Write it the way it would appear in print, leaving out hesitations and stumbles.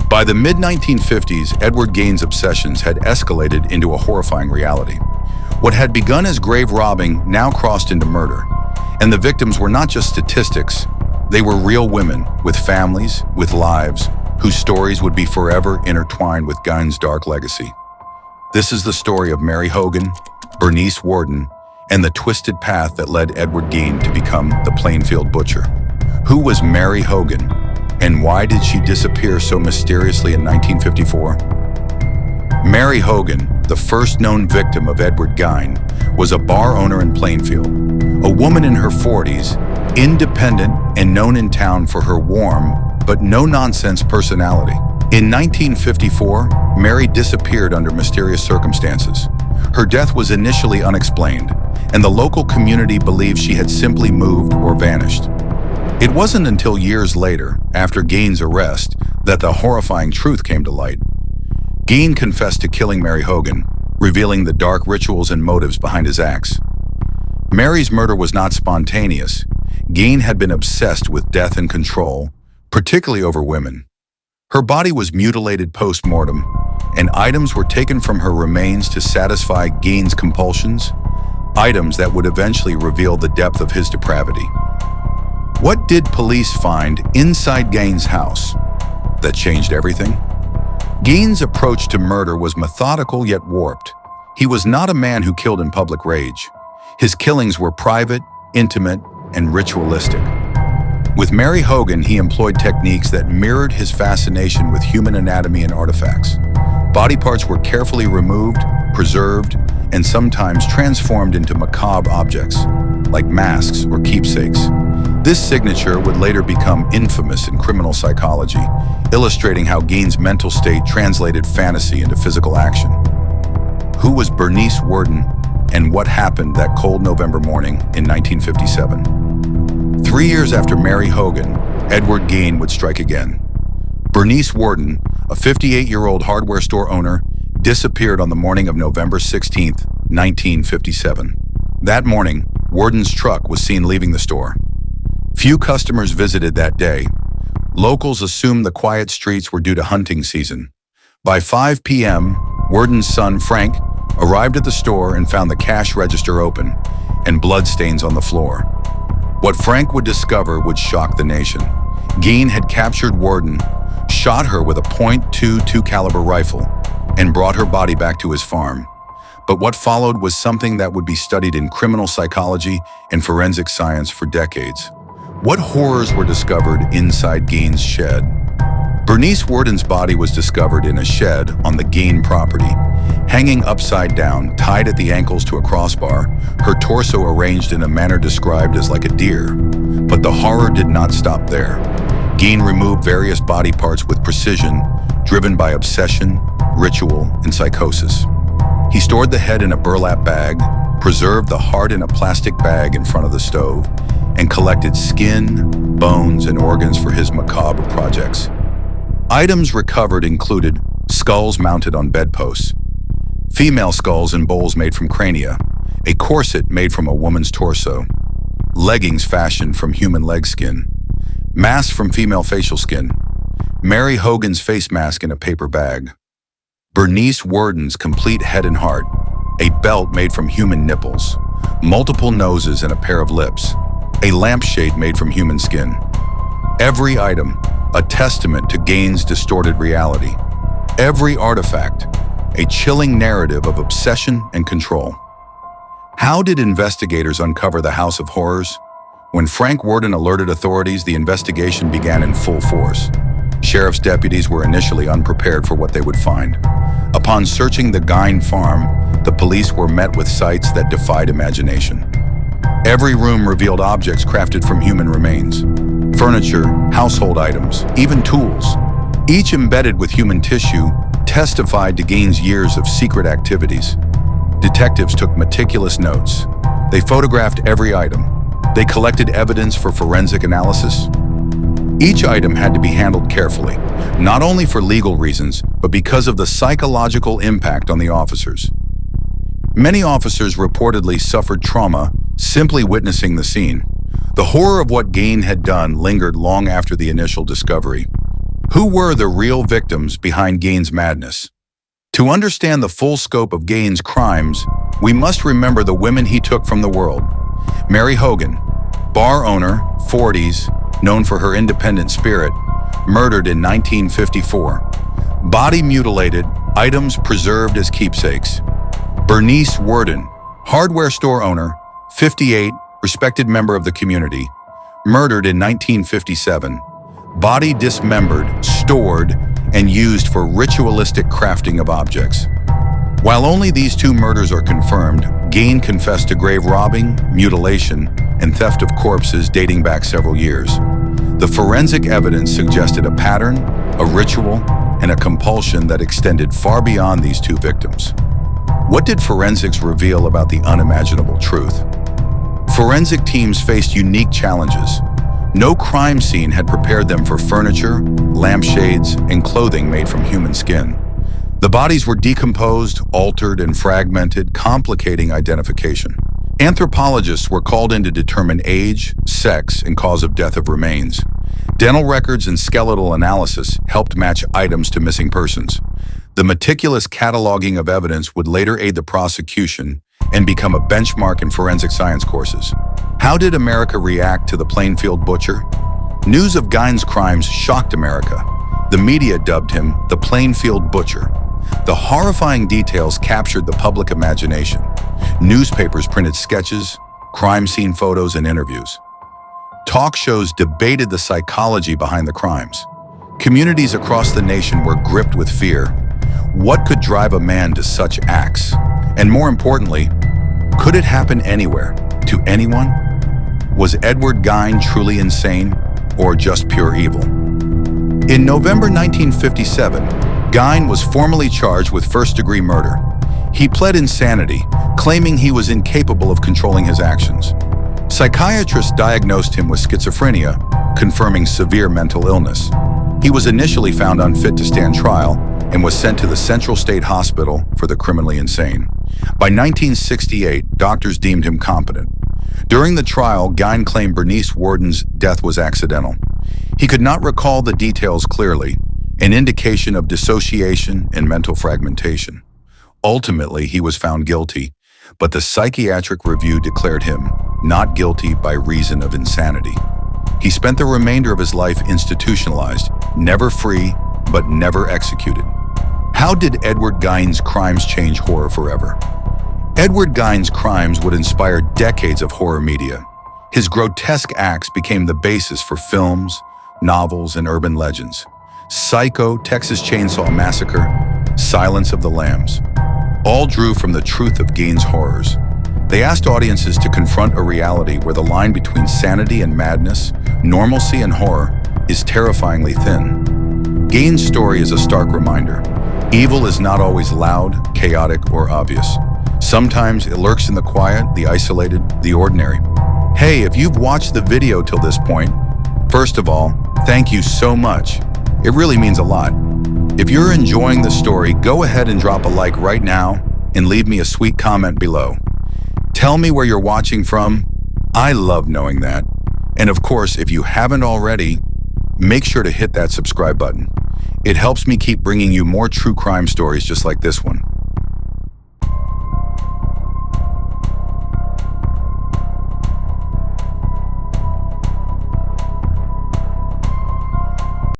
By the mid-1950s, Edward Gein's obsessions had escalated into a horrifying reality. What had begun as grave robbing now crossed into murder. And the victims were not just statistics, they were real women with families, with lives, whose stories would be forever intertwined with Gein's dark legacy. This is the story of Mary Hogan, Bernice Worden, and the twisted path that led Edward Gein to become the Plainfield Butcher. Who was Mary Hogan, and why did she disappear so mysteriously in 1954? Mary Hogan, the first known victim of Edward Gein, was a bar owner in Plainfield, a woman in her 40s, independent and known in town for her warm but no-nonsense personality. In 1954, Mary disappeared under mysterious circumstances. Her death was initially unexplained, and the local community believed she had simply moved or vanished. It wasn't until years later, after Gein's arrest, that the horrifying truth came to light. Gein confessed to killing Mary Hogan, revealing the dark rituals and motives behind his acts. Mary's murder was not spontaneous. Gein had been obsessed with death and control, particularly over women. Her body was mutilated post-mortem, and items were taken from her remains to satisfy Gein's compulsions, items that would eventually reveal the depth of his depravity. What did police find inside Gein's house that changed everything? Gein's approach to murder was methodical yet warped. He was not a man who killed in public rage. His killings were private, intimate, and ritualistic. With Mary Hogan, he employed techniques that mirrored his fascination with human anatomy and artifacts. Body parts were carefully removed, preserved, and sometimes transformed into macabre objects, like masks or keepsakes. This signature would later become infamous in criminal psychology, illustrating how Gein's mental state translated fantasy into physical action. Who was Bernice Worden, and what happened that cold November morning in 1957? 3 years after Mary Hogan, Edward Gein would strike again. Bernice Worden, a 58-year-old hardware store owner, disappeared on the morning of November 16, 1957. That morning, Worden's truck was seen leaving the store. Few customers visited that day. Locals assumed the quiet streets were due to hunting season. By 5 p.m., Worden's son, Frank, arrived at the store and found the cash register open and bloodstains on the floor. What Frank would discover would shock the nation. Gein had captured Worden, shot her with a .22 caliber rifle, and brought her body back to his farm. But what followed was something that would be studied in criminal psychology and forensic science for decades. What horrors were discovered inside Gein's shed? Bernice Worden's body was discovered in a shed on the Gein property, hanging upside down, tied at the ankles to a crossbar, her torso arranged in a manner described as like a deer. But the horror did not stop there. Gein removed various body parts with precision, driven by obsession, ritual, and psychosis. He stored the head in a burlap bag, preserved the heart in a plastic bag in front of the stove, and collected skin, bones, and organs for his macabre projects. Items recovered included skulls mounted on bedposts, female skulls in bowls made from crania, a corset made from a woman's torso, leggings fashioned from human leg skin, masks from female facial skin, Mary Hogan's face mask in a paper bag, Bernice Worden's complete head and heart, a belt made from human nipples, multiple noses and a pair of lips, a lampshade made from human skin. Every item, a testament to Gein's distorted reality. Every artifact, a chilling narrative of obsession and control. How did investigators uncover the House of Horrors? When Frank Worden alerted authorities, the investigation began in full force. Sheriff's deputies were initially unprepared for what they would find. Upon searching the Gein farm, the police were met with sights that defied imagination. Every room revealed objects crafted from human remains. Furniture, household items, even tools, each embedded with human tissue, testified to Gein's years of secret activities. Detectives took meticulous notes. They photographed every item. They collected evidence for forensic analysis. Each item had to be handled carefully, not only for legal reasons, but because of the psychological impact on the officers. Many officers reportedly suffered trauma simply witnessing the scene. The horror of what Gein had done lingered long after the initial discovery. Who were the real victims behind Gein's madness? To understand the full scope of Gein's crimes, we must remember the women he took from the world. Mary Hogan, bar owner, 40s, known for her independent spirit, murdered in 1954. Body mutilated, items preserved as keepsakes. Bernice Worden, hardware store owner, 58, respected member of the community, murdered in 1957. Body dismembered, stored, and used for ritualistic crafting of objects. While only these two murders are confirmed, Gein confessed to grave robbing, mutilation, and theft of corpses dating back several years. The forensic evidence suggested a pattern, a ritual, and a compulsion that extended far beyond these two victims. What did forensics reveal about the unimaginable truth? Forensic teams faced unique challenges. No crime scene had prepared them for furniture, lampshades, and clothing made from human skin. The bodies were decomposed, altered, and fragmented, complicating identification. Anthropologists were called in to determine age, sex, and cause of death of remains. Dental records and skeletal analysis helped match items to missing persons. The meticulous cataloging of evidence would later aid the prosecution and become a benchmark in forensic science courses. How did America react to the Plainfield Butcher? News of Gein's crimes shocked America. The media dubbed him the Plainfield Butcher. The horrifying details captured the public imagination. Newspapers printed sketches, crime scene photos, and interviews. Talk shows debated the psychology behind the crimes. Communities across the nation were gripped with fear. What could drive a man to such acts? And more importantly, could it happen anywhere, to anyone? Was Edward Gein truly insane, or just pure evil? In November 1957, Gein was formally charged with first-degree murder. He pled insanity, claiming he was incapable of controlling his actions. Psychiatrists diagnosed him with schizophrenia, confirming severe mental illness. He was initially found unfit to stand trial and was sent to the Central State Hospital for the criminally insane. By 1968, doctors deemed him competent. During the trial, Gein claimed Bernice Worden's death was accidental. He could not recall the details clearly, an indication of dissociation and mental fragmentation. Ultimately, he was found guilty, but the psychiatric review declared him not guilty by reason of insanity. He spent the remainder of his life institutionalized, never free, but never executed. How did Edward Gein's crimes change horror forever? Edward Gein's crimes would inspire decades of horror media. His grotesque acts became the basis for films, novels, and urban legends. Psycho, Texas Chainsaw Massacre, Silence of the Lambs, all drew from the truth of Gein's horrors. They asked audiences to confront a reality where the line between sanity and madness, normalcy and horror, is terrifyingly thin. Gein's story is a stark reminder. Evil is not always loud, chaotic, or obvious. Sometimes it lurks in the quiet, the isolated, the ordinary. Hey, if you've watched the video till this point, first of all, thank you so much. It really means a lot. If you're enjoying the story, go ahead and drop a like right now and leave me a sweet comment below. Tell me where you're watching from. I love knowing that. And of course, if you haven't already, make sure to hit that subscribe button. It helps me keep bringing you more true crime stories just like this one.